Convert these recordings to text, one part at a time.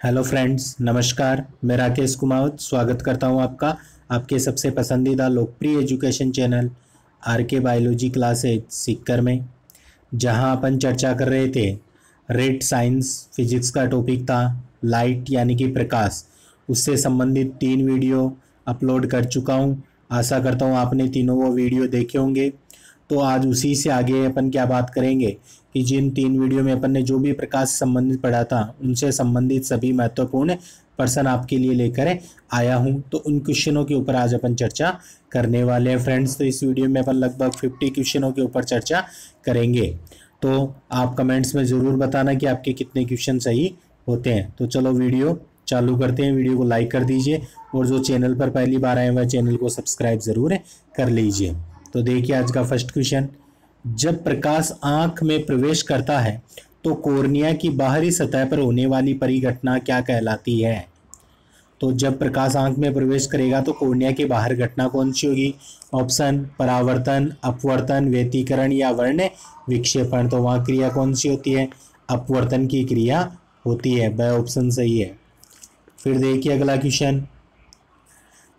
Hello friends, नमस्कार। मैं राकेश कुमावत स्वागत करता हूं आपका आपके सबसे पसंदीदा लोकप्रिय एजुकेशन चैनल आर के बायोलॉजी क्लासेज सीखकर में, जहां अपन चर्चा कर रहे थे रेड साइंस फिजिक्स का टॉपिक था लाइट यानी कि प्रकाश। उससे संबंधित 3 वीडियो अपलोड कर चुका हूं। आशा करता हूं आपने तीनों वो वीडियो देखे होंगे। तो आज उसी से आगे अपन क्या बात करेंगे कि जिन 3 वीडियो में अपन ने जो भी प्रकाश से संबंधित पढ़ा था उनसे संबंधित सभी महत्वपूर्ण प्रश्न आपके लिए लेकर आया हूं। तो उन क्वेश्चनों के ऊपर आज अपन चर्चा करने वाले हैं फ्रेंड्स। तो इस वीडियो में अपन लगभग 50 क्वेश्चनों के ऊपर चर्चा करेंगे। तो आप कमेंट्स में ज़रूर बताना कि आपके कितने क्वेश्चन सही होते हैं। तो चलो वीडियो चालू करते हैं। वीडियो को लाइक कर दीजिए और जो चैनल पर पहली बार आए हुए चैनल को सब्सक्राइब ज़रूर कर लीजिए। तो देखिए आज का फर्स्ट क्वेश्चन, जब प्रकाश आंख में प्रवेश करता है तो कॉर्निया की बाहरी सतह पर होने वाली परिघटना क्या कहलाती है? तो जब प्रकाश आंख में प्रवेश करेगा तो कॉर्निया की बाहर घटना कौन सी होगी? ऑप्शन परावर्तन, अपवर्तन, व्यतिकरण या वर्ण विक्षेपण। तो वहाँ क्रिया कौन सी होती है? अपवर्तन की क्रिया होती है। ब ऑप्शन सही है। फिर देखिए अगला क्वेश्चन,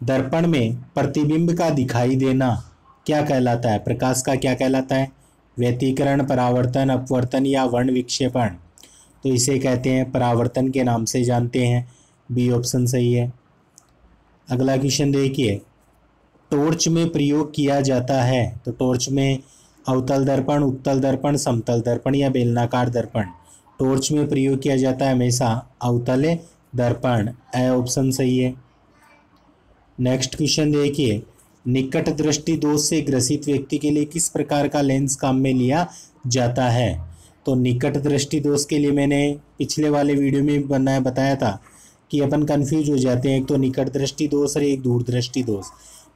दर्पण में प्रतिबिंब का दिखाई देना क्या कहलाता है? प्रकाश का क्या कहलाता है? व्यतिकरण, परावर्तन, अपवर्तन या वर्ण विक्षेपण। तो इसे कहते हैं परावर्तन के नाम से जानते हैं। बी ऑप्शन सही है। अगला क्वेश्चन देखिए, टॉर्च में प्रयोग किया जाता है तो टॉर्च में अवतल दर्पण, उत्तल दर्पण, समतल दर्पण या बेलनाकार दर्पण। टॉर्च में प्रयोग किया जाता है हमेशा अवतल दर्पण। ए ऑप्शन सही है। नेक्स्ट क्वेश्चन देखिए, निकट दृष्टि दोष से ग्रसित व्यक्ति के लिए किस प्रकार का लेंस काम में लिया जाता है? तो निकट दृष्टि दोष के लिए मैंने पिछले वाले वीडियो में बताया था कि अपन कंफ्यूज हो जाते हैं, एक तो निकट दृष्टि दोष और एक दूर दृष्टि दोष।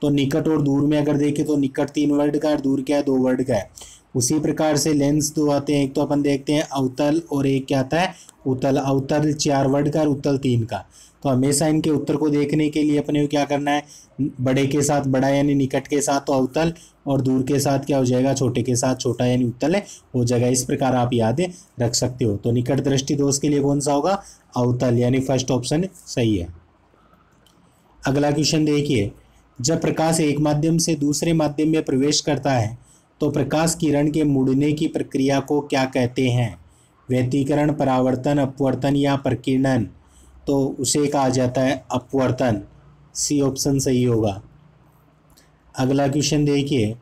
तो निकट और दूर में अगर देखें तो निकट 3 वर्ड का और दूर क्या है 2 वर्ड का है। उसी प्रकार से लेंस 2 आते हैं, एक तो अपन देखते हैं अवतल और एक क्या आता है उत्तल। अवतल 4 वर्ड का और उत्तल 3 का। तो हमेशा इनके उत्तर को देखने के लिए अपने को क्या करना है, बड़े के साथ बड़ा यानी निकट के साथ तो अवतल और दूर के साथ क्या हो जाएगा, छोटे के साथ छोटा यानी उत्तल हो जाएगा। इस प्रकार आप याद रख सकते हो। तो निकट दृष्टि दोष के लिए कौन सा होगा? अवतल यानी फर्स्ट ऑप्शन सही है। अगला क्वेश्चन देखिए, जब प्रकाश एक माध्यम से दूसरे माध्यम में प्रवेश करता है तो प्रकाश किरण के मुड़ने की प्रक्रिया को क्या कहते हैं? व्यतिकरण, परावर्तन, अपवर्तन या प्रकीर्णन। तो उसे कहा जाता है अपवर्तन। सी ऑप्शन सही होगा। अगला क्वेश्चन देखिए,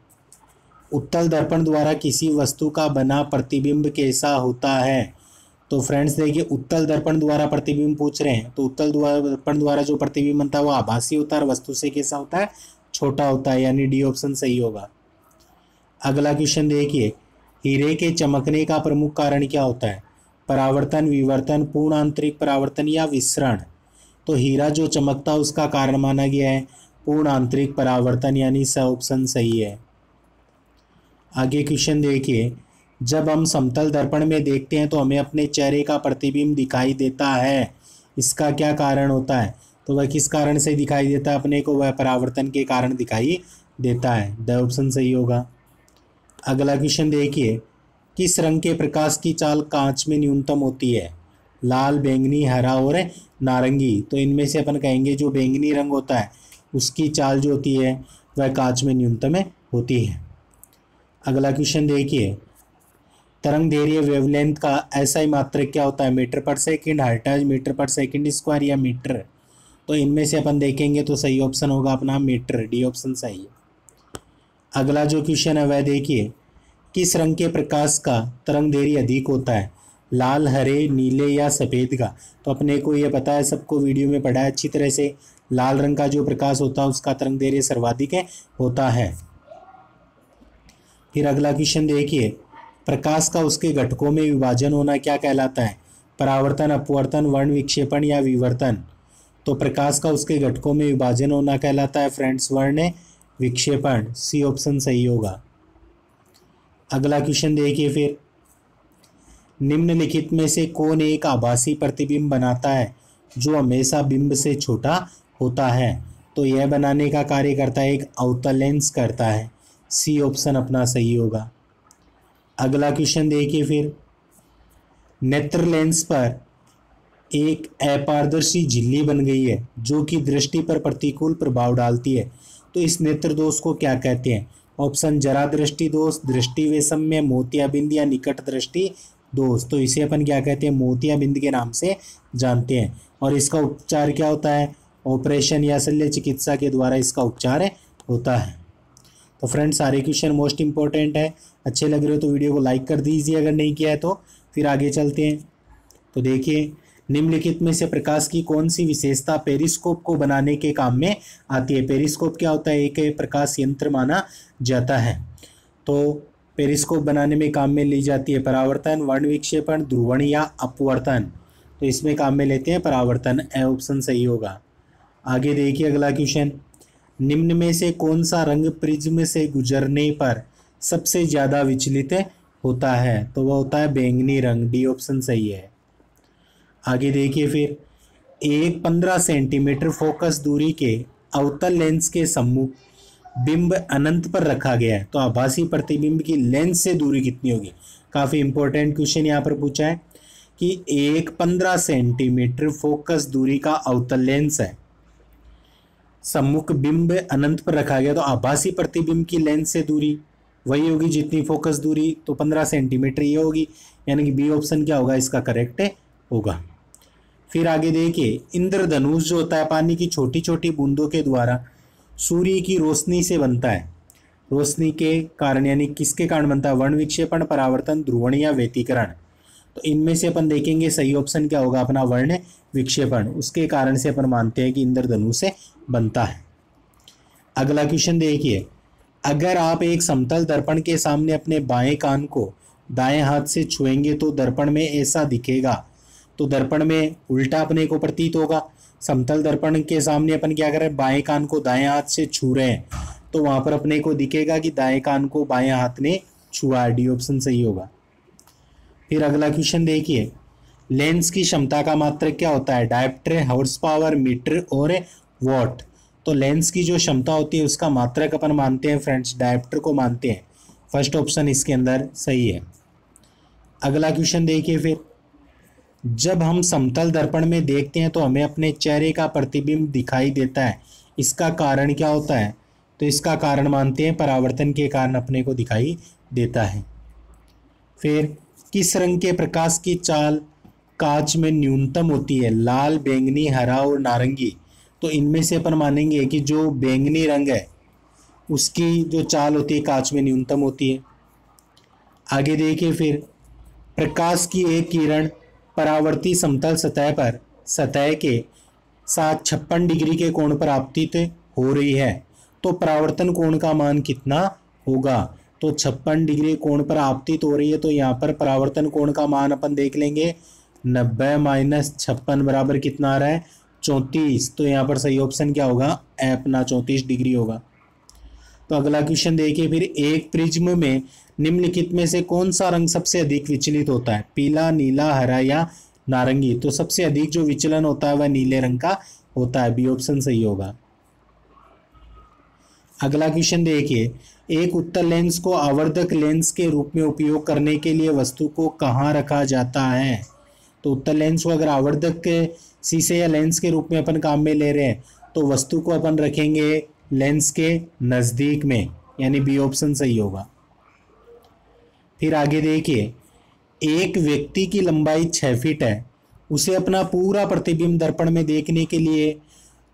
उत्तल दर्पण द्वारा किसी वस्तु का बना प्रतिबिंब कैसा होता है? तो फ्रेंड्स देखिए, उत्तल दर्पण द्वारा प्रतिबिंब पूछ रहे हैं तो उत्तल दर्पण द्वारा जो प्रतिबिंब बनता है वो आभासी होता है, वस्तु से कैसा होता है? छोटा होता है, यानी डी ऑप्शन सही होगा। अगला क्वेश्चन देखिए, हीरे के चमकने का प्रमुख कारण क्या होता है? परावर्तन, विवर्तन, पूर्ण आंतरिक परावर्तन या विसरण। तो हीरा जो चमकता है उसका कारण माना गया है पूर्ण आंतरिक परावर्तन, यानी स ऑप्शन सही है। आगे क्वेश्चन देखिए, जब हम समतल दर्पण में देखते हैं तो हमें अपने चेहरे का प्रतिबिंब दिखाई देता है, इसका क्या कारण होता है? तो वह किस कारण से दिखाई देता है अपने को? वह परावर्तन के कारण दिखाई देता है। द ऑप्शन सही होगा। अगला क्वेश्चन देखिए, किस रंग के प्रकाश की चाल कांच में न्यूनतम होती है? लाल, बैंगनी, हरा और नारंगी। तो इनमें से अपन कहेंगे जो बैंगनी रंग होता है उसकी चाल जो होती है वह कांच में न्यूनतम होती है। अगला क्वेश्चन देखिए, तरंग दैर्घ्य वेवलेंथ का एसआई मात्रक क्या होता है? मीटर पर सेकंड, हर्ट्ज, मीटर पर सेकंड स्क्वायर या मीटर। तो इनमें से अपन देखेंगे तो सही ऑप्शन होगा अपना मीटर। डी ऑप्शन सही है। अगला जो क्वेश्चन है वह देखिए, किस रंग के प्रकाश का तरंग दैर्घ्य अधिक होता है? लाल, हरे, नीले या सफ़ेद का। तो अपने को ये पता है, सबको वीडियो में पढ़ा है अच्छी तरह से, लाल रंग का जो प्रकाश होता है उसका तरंग दैर्घ्य सर्वाधिक होता है। फिर अगला क्वेश्चन देखिए, प्रकाश का उसके घटकों में विभाजन होना क्या कहलाता है? परावर्तन, अपवर्तन, वर्ण विक्षेपण या विवर्तन। तो प्रकाश का उसके घटकों में विभाजन होना कहलाता है फ्रेंड्स वर्ण विक्षेपण। सी ऑप्शन सही होगा। अगला क्वेश्चन देखिए, फिर निम्नलिखित में से कौन एक आभासी प्रतिबिंब बनाता है जो हमेशा बिंब से छोटा होता है? तो यह बनाने का कार्य करता है एक अवतल लेंस करता है। सी ऑप्शन अपना सही होगा। अगला क्वेश्चन देखिए, फिर नेत्र लेंस पर एक अपारदर्शी झिल्ली बन गई है जो कि दृष्टि पर प्रतिकूल प्रभाव डालती है, तो इस नेत्र दोष को क्या कहते हैं? ऑप्शन जरा दृष्टि दोष, दृष्टि वैषम्य, मोतियाबिंद या निकट दृष्टि दोष। तो इसे अपन क्या कहते हैं? मोतियाबिंद के नाम से जानते हैं। और इसका उपचार क्या होता है? ऑपरेशन या शल्य चिकित्सा के द्वारा इसका उपचार होता है। तो फ्रेंड्स, सारे क्वेश्चन मोस्ट इंपॉर्टेंट है। अच्छे लग रहे हो तो वीडियो को लाइक कर दीजिए, अगर नहीं किया है तो। फिर आगे चलते हैं। तो देखिए, निम्नलिखित में से प्रकाश की कौन सी विशेषता पेरिस्कोप को बनाने के काम में आती है? पेरिस्कोप क्या होता है? एक प्रकाश यंत्र माना जाता है। तो पेरिस्कोप बनाने में काम में ली जाती है परावर्तन, वर्ण विक्षेपण, ध्रुवण या अपवर्तन। तो इसमें काम में लेते हैं परावर्तन। ए ऑप्शन सही होगा। आगे देखिए अगला क्वेश्चन, निम्न में से कौन सा रंग प्रिज्म से गुजरने पर सबसे ज़्यादा विचलित होता है? तो वह होता है बैंगनी रंग। डी ऑप्शन सही है। आगे देखिए फिर, एक 15 सेंटीमीटर फोकस दूरी के अवतल लेंस के सम्मुख बिंब अनंत पर रखा गया है, तो आभासी प्रतिबिंब की लेंस से दूरी कितनी होगी? काफ़ी इंपॉर्टेंट क्वेश्चन यहाँ पर पूछा है कि एक 15 सेंटीमीटर फोकस दूरी का अवतल लेंस है, सम्मुख बिंब अनंत पर रखा गया, तो आभासी प्रतिबिंब की लेंस से दूरी वही होगी जितनी फोकस दूरी, तो 15 सेंटीमीटर ये होगी। यानी कि बी ऑप्शन क्या होगा? इसका करेक्ट होगा। फिर आगे देखिए, इंद्रधनुष जो होता है पानी की छोटी छोटी बूंदों के द्वारा सूर्य की रोशनी से बनता है। रोशनी के कारण, यानी किसके कारण बनता है? वर्ण विक्षेपण, परावर्तन, ध्रुवण या व्यतिकरण। तो इनमें से अपन देखेंगे सही ऑप्शन क्या होगा अपना? वर्ण विक्षेपण। उसके कारण से अपन मानते हैं कि इंद्रधनुष से बनता है। अगला क्वेश्चन देखिए, अगर आप एक समतल दर्पण के सामने अपने बाएं कान को दाएं हाथ से छुएंगे तो दर्पण में ऐसा दिखेगा। तो दर्पण में उल्टा अपने को प्रतीत होगा। समतल दर्पण के सामने अपन क्या कर रहे हैं? बाएं कान को दाएं हाथ से छू रहे हैं, तो वहां पर अपने को दिखेगा कि दाएं कान को बाएं हाथ ने छुआ। डी ऑप्शन सही होगा। फिर अगला क्वेश्चन देखिए, लेंस की क्षमता का मात्रक क्या होता है? डायप्टर, हॉर्स पावर, मीटर और वॉट। तो लेंस की जो क्षमता होती है उसका मात्रक अपन मानते हैं फ्रेंड्स, डायप्टर को मानते हैं। फर्स्ट ऑप्शन इसके अंदर सही है। अगला क्वेश्चन देखिए फिर, जब हम समतल दर्पण में देखते हैं तो हमें अपने चेहरे का प्रतिबिंब दिखाई देता है, इसका कारण क्या होता है? तो इसका कारण मानते हैं परावर्तन के कारण अपने को दिखाई देता है। फिर किस रंग के प्रकाश की चाल कांच में न्यूनतम होती है? लाल, बैंगनी, हरा और नारंगी। तो इनमें से अपन मानेंगे कि जो बैंगनी रंग है उसकी जो चाल होती है कांच में न्यूनतम होती है। आगे देखिए फिर, प्रकाश की एक किरण परावर्ती समतल सतह पर सतह के साथ 56 डिग्री के कोण पर आपतित हो रही है, तो परावर्तन कोण का मान कितना होगा? तो 56 डिग्री कोण पर आपतित हो रही है, तो यहाँ पर परावर्तन कोण का मान अपन देख लेंगे। 90 माइनस 56 बराबर कितना आ रहा है? 34। तो यहाँ पर सही ऑप्शन क्या होगा? अपना 34 डिग्री होगा। तो अगला क्वेश्चन देखिए फिर, एक प्रिज्म में निम्नलिखित में से कौन सा रंग सबसे अधिक विचलित होता है? पीला, नीला, हरा या नारंगी। तो सबसे अधिक जो विचलन होता है वह नीले रंग का होता है। बी ऑप्शन सही होगा। अगला क्वेश्चन देखिए, एक उत्तल लेंस को आवर्धक लेंस के रूप में उपयोग करने के लिए वस्तु को कहाँ रखा जाता है? तो उत्तल लेंस को अगर आवर्धक के शीशे या लेंस के रूप में अपन काम में ले रहे हैं तो वस्तु को अपन रखेंगे लेंस के नज़दीक में, यानी बी ऑप्शन सही होगा। फिर आगे देखिए, एक व्यक्ति की लंबाई 6 फीट है, उसे अपना पूरा प्रतिबिंब दर्पण में देखने के लिए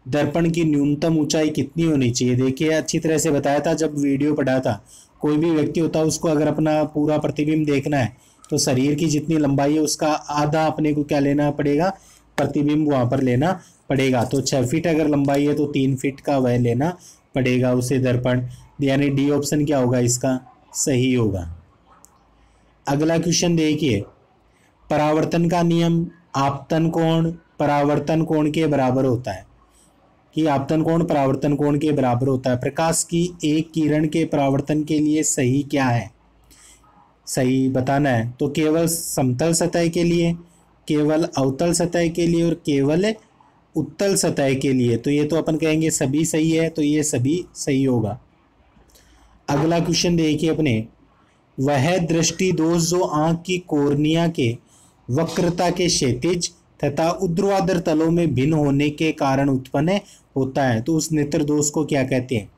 दर्पण की न्यूनतम ऊंचाई कितनी होनी चाहिए? देखिए, अच्छी तरह से बताया था जब वीडियो पढ़ा था। कोई भी व्यक्ति होता है उसको अगर अपना पूरा प्रतिबिंब देखना है तो शरीर की जितनी लंबाई है उसका आधा अपने को क्या लेना पड़ेगा? प्रतिबिंब वहाँ पर लेना पड़ेगा। तो 6 फीट अगर लंबाई है तो 3 फीट का वह लेना पड़ेगा उसे दर्पण, यानी डी ऑप्शन क्या होगा? इसका सही होगा। अगला क्वेश्चन देखिए, परावर्तन का नियम आपतन कोण परावर्तन कोण के बराबर होता है कि आपतन कोण परावर्तन कोण के बराबर होता है। प्रकाश की एक किरण के परावर्तन के लिए सही क्या है? सही बताना है। तो केवल समतल सतह के लिए, केवल अवतल सतह के लिए और केवल उत्तल सतह के लिए। तो ये तो अपन कहेंगे सभी सही है, तो ये सभी सही होगा। अगला क्वेश्चन देखिए अपने, वह दृष्टि दोष जो आंख की कोर्निया के वक्रता के क्षैतिज तथा ऊर्ध्वाधर तलों में भिन्न होने के कारण उत्पन्न होता है। तो उस नेत्र दोष को क्या कहते हैं?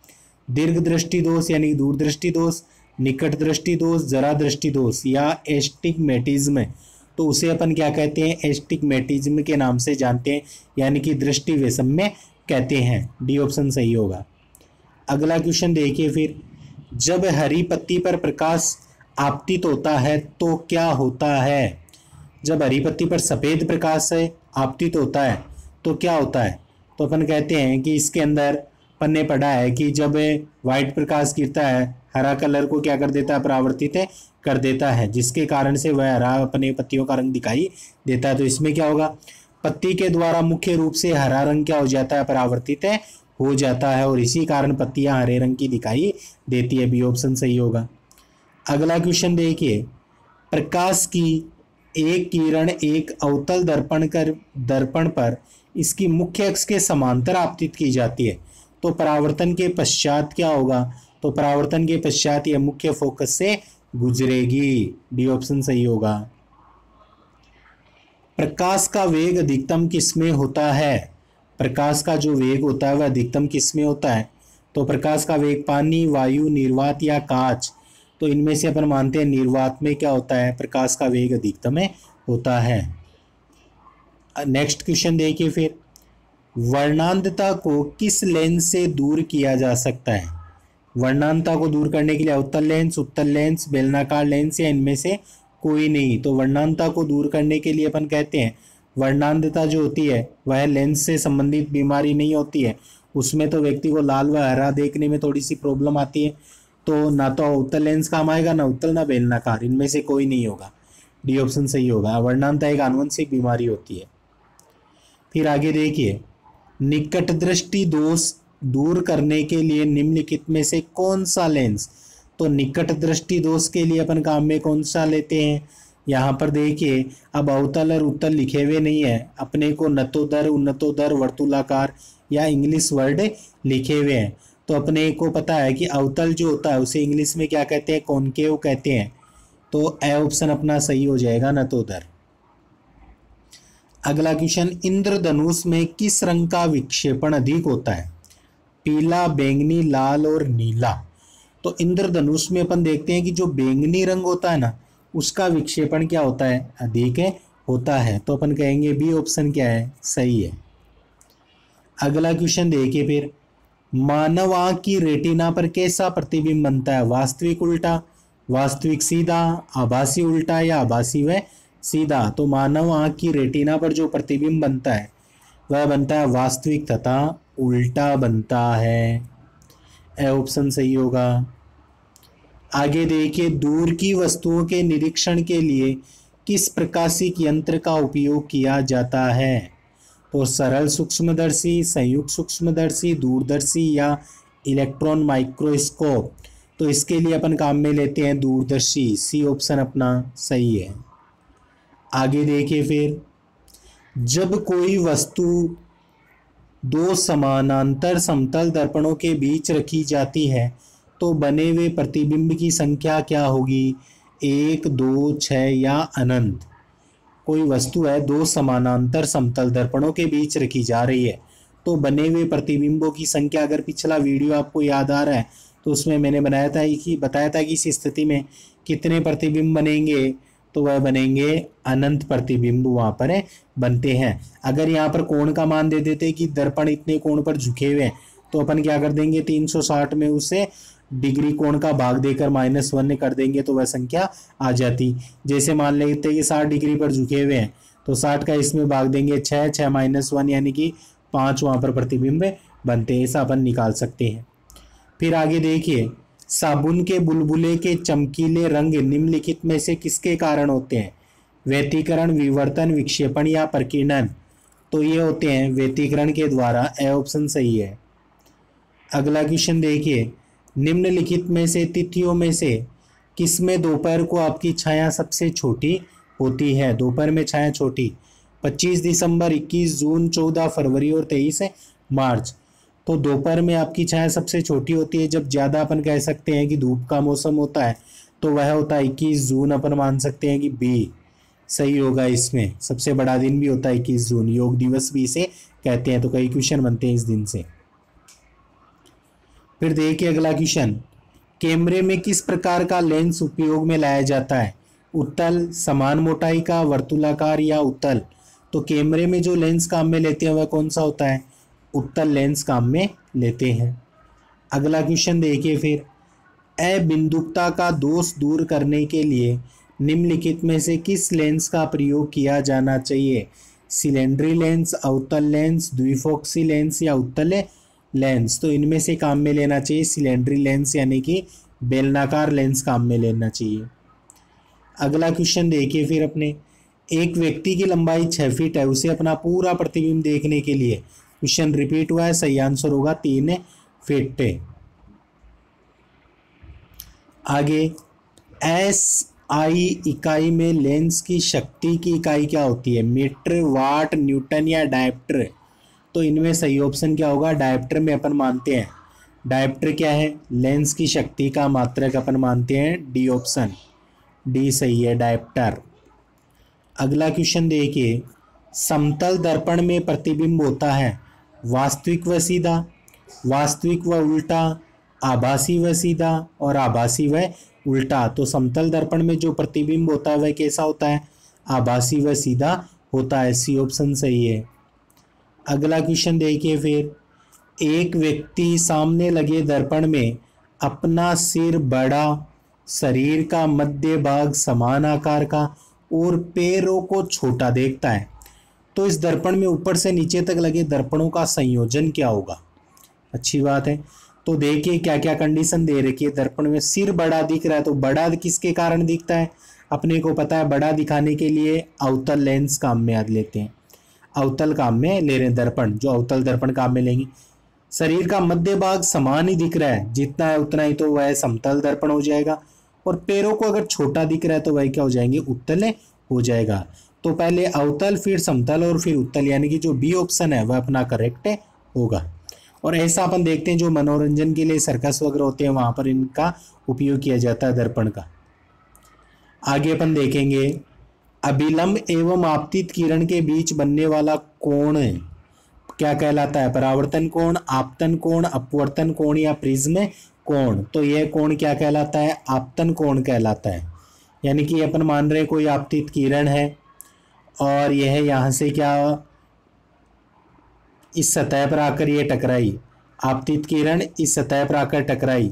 दीर्घ दृष्टि दोष यानी दूरदृष्टि दोष, निकट दृष्टि दोष, जरा दृष्टि दोष या एस्टिग्मेटिज्म। तो उसे अपन क्या कहते हैं? एस्टिग्मेटिज्म के नाम से जानते हैं, यानी कि दृष्टि वैषम्य कहते हैं। डी ऑप्शन सही होगा। अगला क्वेश्चन देखिए फिर, जब हरी पत्ती पर प्रकाश आपतित होता है तो क्या होता है? जब हरी पत्ती पर सफेद प्रकाश से आपतित होता है तो क्या होता है? तो अपन कहते हैं कि इसके अंदर पन्ने पढ़ा है कि जब व्हाइट प्रकाश गिरता है, हरा कलर को क्या कर देता है? परावर्तित कर देता है, जिसके कारण से वह हरा अपने पत्तियों का रंग दिखाई देता है। तो इसमें क्या होगा? पत्ती के द्वारा मुख्य रूप से हरा रंग क्या हो जाता है? परावर्तित हो जाता है, और इसी कारण पत्तियां हरे रंग की दिखाई देती है। बी ऑप्शन सही होगा। अगला क्वेश्चन देखिए, प्रकाश की एक किरण एक अवतल दर्पण पर इसकी मुख्य अक्ष के समांतर आपतित की जाती है, तो परावर्तन के पश्चात क्या होगा? तो परावर्तन के पश्चात यह मुख्य फोकस से गुजरेगी। डी ऑप्शन सही होगा। प्रकाश का वेग अधिकतम किसमें होता है? प्रकाश का जो वेग होता है वह अधिकतम किसमें होता है? तो प्रकाश का वेग पानी, वायु, निर्वात या कांच, तो इनमें से अपन मानते हैं निर्वात में क्या होता है? प्रकाश का वेग अधिकतम होता है। नेक्स्ट क्वेश्चन देखिए फिर, वर्णांधता को किस लेंस से दूर किया जा सकता है? वर्णांधता को दूर करने के लिए उत्तल लेंस, बेलनाकार लेंस या इनमें से कोई नहीं। तो वर्णांधता को दूर करने के लिए अपन कहते हैं, वर्णांधता जो होती है वह लेंस से संबंधित बीमारी नहीं होती है, उसमें तो व्यक्ति को लाल व हरा देखने में थोड़ी सी प्रॉब्लम आती है, तो ना तो उत्तल लेंस काम आएगा, ना उत्तल ना बेलनाकार, इनमें से कोई नहीं होगा। डी ऑप्शन सही होगा। वर्णांधता एक आनुवंशिक बीमारी होती है। फिर आगे देखिए, निकट दृष्टि दोष दूर करने के लिए निम्नलिखित में से कौन सा लेंस? तो निकट दृष्टि दोष के लिए अपन काम में कौन सा लेते हैं? यहाँ पर देखिए, अब अवतल और उत्तल लिखे हुए नहीं है, अपने को नतोदर, उन्नतोदर, वर्तुलाकार या इंग्लिश वर्ड लिखे हुए हैं। तो अपने को पता है कि अवतल जो होता है उसे इंग्लिश में क्या कहते हैं? कॉनकेव कहते हैं। तो ए ऑप्शन अपना सही हो जाएगा, नतोदर। अगला क्वेश्चन, इंद्रधनुष में किस रंग का विक्षेपण अधिक होता है? पीला, बैंगनी, लाल और नीला। तो इंद्रधनुष में अपन देखते हैं कि जो बैंगनी रंग होता है ना, उसका विक्षेपण क्या होता है? अधिक होता है। तो अपन कहेंगे बी ऑप्शन क्या है? सही है। अगला क्वेश्चन देखिए फिर, मानव आंख की रेटिना पर कैसा प्रतिबिंब बनता है? वास्तविक उल्टा, वास्तविक सीधा, आभासी उल्टा या आभासी व सीधा। तो मानव आंख की रेटिना पर जो प्रतिबिंब बनता है वह बनता है वास्तविक तथा उल्टा बनता है। ए ऑप्शन सही होगा। आगे देखिए, दूर की वस्तुओं के निरीक्षण के लिए किस प्रकाशिक यंत्र का उपयोग किया जाता है? तो सरल सूक्ष्मदर्शी, संयुक्त सूक्ष्मदर्शी, दूरदर्शी या इलेक्ट्रॉन माइक्रोस्कोप। तो इसके लिए अपन काम में लेते हैं दूरदर्शी। सी ऑप्शन अपना सही है। आगे देखिए फिर, जब कोई वस्तु दो समानांतर समतल दर्पणों के बीच रखी जाती है तो बने हुए प्रतिबिंब की संख्या क्या होगी? 1, 2, 6 या अनंत। कोई वस्तु है, दो समानांतर समतल दर्पणों के बीच रखी जा रही है, तो बने हुए प्रतिबिंबों की संख्या, अगर पिछला वीडियो आपको याद आ रहा है तो उसमें मैंने बताया था कि इस स्थिति में कितने प्रतिबिंब बनेंगे? तो वह बनेंगे अनंत प्रतिबिंब वहाँ पर बनते हैं। अगर यहाँ पर कोण का मान दे देते कि दर्पण इतने कोण पर झुके हुए हैं, तो अपन क्या कर देंगे? 360 में उसे डिग्री कोण का भाग देकर -1 कर देंगे तो वह संख्या आ जाती। जैसे मान लेते हैं कि 60 डिग्री पर झुके हुए हैं, तो 60 का इसमें भाग देंगे 6, 6 - 1 यानी कि 5 वहाँ पर प्रतिबिंब बनते हैं। ऐसा अपन निकाल सकते हैं। फिर आगे देखिए, साबुन के बुलबुले के चमकीले रंग निम्नलिखित में से किसके कारण होते हैं? व्यतिकरण, विवर्तन, विक्षेपण या प्रकीर्णन। तो ये होते हैं व्यतिकरण के द्वारा। ए ऑप्शन सही है। अगला क्वेश्चन देखिए, निम्नलिखित में से तिथियों में से किसमें दोपहर को आपकी छाया सबसे छोटी होती है? दोपहर में छाया छोटी 25 दिसंबर, 21 जून, 14 फरवरी और 23 मार्च। तो दोपहर में आपकी छाया सबसे छोटी होती है। जब ज़्यादा अपन कह सकते हैं कि धूप का मौसम होता है तो वह होता है 21 जून। अपन मान सकते हैं कि बी सही होगा। इसमें सबसे बड़ा दिन भी होता है 21 जून, योग दिवस भी इसे कहते हैं। तो कई क्वेश्चन बनते हैं इस दिन से। फिर देखिए अगला क्वेश्चन, कैमरे में किस प्रकार का लेंस उपयोग में लाया जाता है? उत्तल, समान मोटाई का, वर्तुलाकार या उत्तल? तो कैमरे में जो लेंस काम में लेते हैं वह कौन सा होता है? उत्तल लेंस काम में लेते हैं। अगला क्वेश्चन देखिए फिर, अबिंदुकता का दोष दूर करने के लिए निम्नलिखित में से किस लेंस का प्रयोग किया जाना चाहिए? सिलेंडरी लेंस, अवतल लेंस, द्विफोक्सी लेंस या उत्तल लेंस? तो इनमें से काम में लेना चाहिए सिलेंडरी लेंस, यानी कि बेलनाकार लेंस काम में लेना चाहिए। अगला क्वेश्चन देखिए फिर अपने, एक व्यक्ति की लंबाई 6 फीट है, उसे अपना पूरा प्रतिबिंब देखने के लिए, क्वेश्चन रिपीट हुआ है, सही आंसर होगा 3 फीट। आगे, SI इकाई में लेंस की शक्ति की इकाई क्या होती है? मीटर, वाट, न्यूटन या डायप्टर? तो इनमें सही ऑप्शन क्या होगा? डायप्टर में अपन मानते हैं। डायप्टर क्या है? लेंस की शक्ति का मात्रक अपन मानते हैं। डी ऑप्शन, डी सही है, डायप्टर। अगला क्वेश्चन देखिए, समतल दर्पण में प्रतिबिंब होता है वास्तविक व सीधा, वास्तविक व उल्टा, आभासी व सीधा और आभासी व उल्टा। तो समतल दर्पण में जो प्रतिबिंब होता है वह कैसा होता है? आभासी व सीधा होता है। सी ऑप्शन सही है। अगला क्वेश्चन देखिए फिर, एक व्यक्ति सामने लगे दर्पण में अपना सिर बड़ा, शरीर का मध्य भाग समान आकार का और पैरों को छोटा देखता है, तो इस दर्पण में ऊपर से नीचे तक लगे दर्पणों का संयोजन क्या होगा? अच्छी बात है। तो देखिए क्या क्या कंडीशन दे रखी है। दर्पण में सिर बड़ा दिख रहा है, तो बड़ा किसके कारण दिखता है? अपने को पता है, बड़ा दिखाने के लिए अवतल लेंस काम में याद लेते हैं, अवतल काम में ले रहे हैं दर्पण, जो अवतल दर्पण काम में लेंगे। शरीर का मध्य भाग समान ही दिख रहा है, जितना है उतना ही, तो वह समतल दर्पण हो जाएगा। और पैरों को अगर छोटा दिख रहा है तो वह क्या हो जाएंगे? उत्तल हो जाएगा। तो पहले अवतल, फिर समतल और फिर उत्तल, यानी कि जो बी ऑप्शन है वह अपना करेक्ट होगा। और ऐसा अपन देखते हैं जो मनोरंजन के लिए सर्कस वगैरह होते हैं वहां पर इनका उपयोग किया जाता है दर्पण का। आगे अपन देखेंगे, अभिलंब एवं आपतित किरण के बीच बनने वाला कोण क्या कहलाता है? परावर्तन कोण, आपतन कोण, अपवर्तन कोण या प्रिज्म कोण? तो यह कोण क्या कहलाता है? आपतन कोण कहलाता है। यानी कि अपन मान रहे कोई आपतित किरण है और यह यहाँ से क्या इस सतह पर आकर ये टकराई, आपतित किरण इस सतह पर आकर टकराई,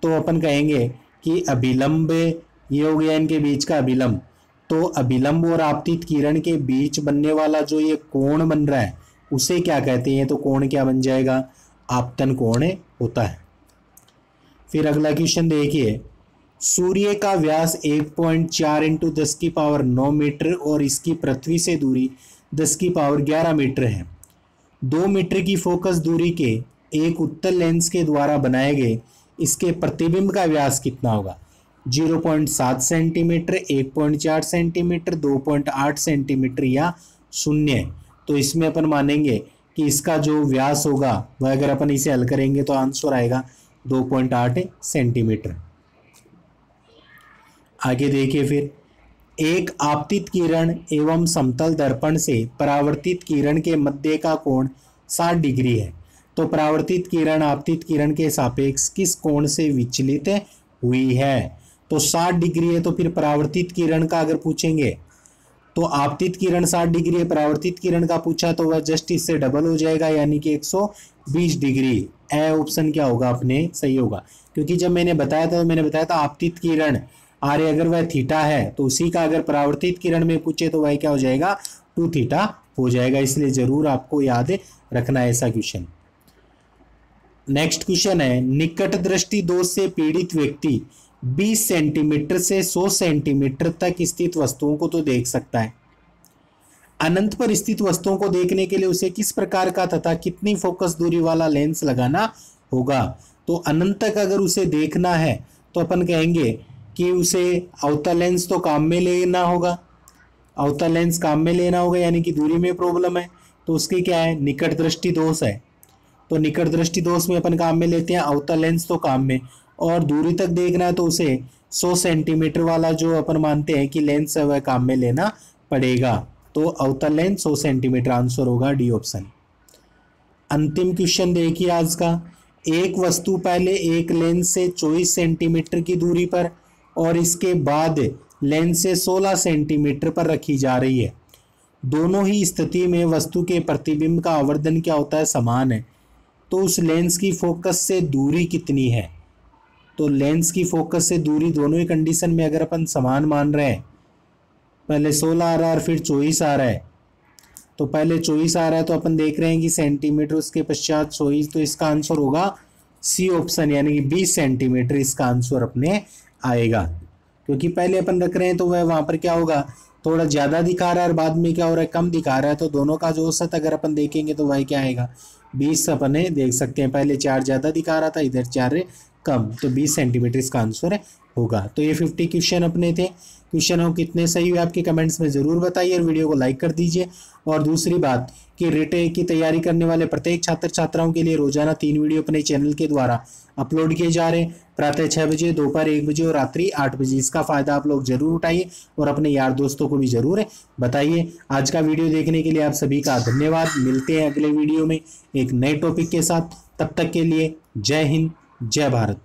तो अपन कहेंगे कि अभिलंब, ये हो गया इनके बीच का अभिलंब। तो अभिलंब और आपतित किरण के बीच बनने वाला जो ये कोण बन रहा है उसे क्या कहते हैं? तो कोण क्या बन जाएगा? आपतन कोण होता है। फिर अगला क्वेश्चन देखिए, सूर्य का व्यास 1.4 × 10⁻9 मीटर और इसकी पृथ्वी से दूरी 10⁻11 मीटर है। 2 मीटर की फोकस दूरी के एक उत्तल लेंस के द्वारा बनाए गए इसके प्रतिबिंब का व्यास कितना होगा? 0.7 सेंटीमीटर, 1.4 सेंटीमीटर, 2.8 सेंटीमीटर या 0? तो इसमें अपन मानेंगे कि इसका जो व्यास होगा वह अगर अपन इसे हल करेंगे तो आंसर आएगा 2.8 सेंटीमीटर। आगे देखिए फिर, एक आपतित किरण एवं समतल दर्पण से परावर्तित किरण के मध्य का कोण 60 डिग्री है। तो परावर्तित किरण आपतित किरण के सापेक्ष किस कोण से विचलित हुई है? तो 60 डिग्री है, तो फिर परावर्तित किरण का अगर पूछेंगे तो आपतित किरण 60 डिग्री है, परावर्तित किरण का पूछा तो वह जस्ट इससे डबल हो जाएगा, यानी कि 120 डिग्री। ए ऑप्शन क्या होगा अपने? सही होगा, क्योंकि जब मैंने बताया था आपतित किरण आर्य अगर वह थीटा है तो उसी का अगर परावर्तित किरण में पूछे तो वह क्या हो जाएगा? 2 थीटा हो जाएगा। इसलिए जरूर आपको याद रखना है ऐसा क्वेश्चन। नेक्स्ट क्वेश्चन है, निकट दृष्टि दोष से पीड़ित व्यक्ति 20 सेंटीमीटर से 100 सेंटीमीटर तक स्थित वस्तुओं को तो देख सकता है। अनंत पर स्थित वस्तुओं को देखने के लिए उसे किस प्रकार का तथा कितनी फोकस दूरी वाला लेंस लगाना होगा? तो अनंत तक अगर उसे देखना है तो अपन कहेंगे कि उसे अवतल लेंस तो काम में लेना होगा, अवतल लेंस काम में लेना होगा, यानी कि दूरी में प्रॉब्लम है तो उसकी क्या है? निकट दृष्टि दोष है। तो निकट दृष्टि दोष में अपन काम में लेते हैं, अवतल लेंस तो काम में। और दूरी तक देखना है तो उसे 100 सेंटीमीटर वाला जो अपन मानते हैं कि लेंस है वह काम में लेना पड़ेगा। तो अवतल लेंस 100 सेंटीमीटर, आंसर होगा डी ऑप्शन। अंतिम क्वेश्चन देखिए आज का। एक वस्तु पहले एक लेंस से 24 सेंटीमीटर की दूरी पर और इसके बाद लेंस से 16 सेंटीमीटर पर रखी जा रही है। दोनों ही स्थिति में वस्तु के प्रतिबिंब का आवर्धन क्या होता है, समान है। तो उस लेंस की फोकस से दूरी कितनी है? तो लेंस की फोकस से दूरी दोनों ही कंडीशन में अगर अपन समान मान रहे हैं, पहले 16 आ रहा है और फिर 24 आ रहा है, तो पहले 24 आ रहा है तो अपन देख रहे हैं कि सेंटीमीटर, उसके पश्चात 24, तो इसका आंसर होगा सी ऑप्शन, यानी कि 20 सेंटीमीटर इसका आंसर अपने आएगा। क्योंकि पहले अपन रख रहे हैं तो वह वहाँ पर क्या होगा, थोड़ा ज़्यादा दिखा रहा है और बाद में क्या हो रहा है, कम दिखा रहा है। तो दोनों का जो औसत अगर अपन देखेंगे तो वह क्या आएगा, 20 अपने देख सकते हैं। पहले 4 ज़्यादा दिखा रहा था, इधर 4 कम, तो 20 सेंटीमीटर इसका आंसर होगा। तो ये 50 क्वेश्चन अपने थे। क्वेश्चनों कितने सही हुए आपके कमेंट्स में ज़रूर बताइए और वीडियो को लाइक कर दीजिए। और दूसरी बात कि रिटे की तैयारी करने वाले प्रत्येक छात्र छात्राओं के लिए रोजाना 3 वीडियो अपने चैनल के द्वारा अपलोड किए जा रहे हैं, प्रातः 6 बजे, दोपहर 1 बजे और रात्रि 8 बजे। इसका फ़ायदा आप लोग जरूर उठाइए और अपने यार दोस्तों को भी ज़रूर बताइए। आज का वीडियो देखने के लिए आप सभी का धन्यवाद। मिलते हैं अगले वीडियो में एक नए टॉपिक के साथ। तब तक के लिए जय हिंद, जय भारत।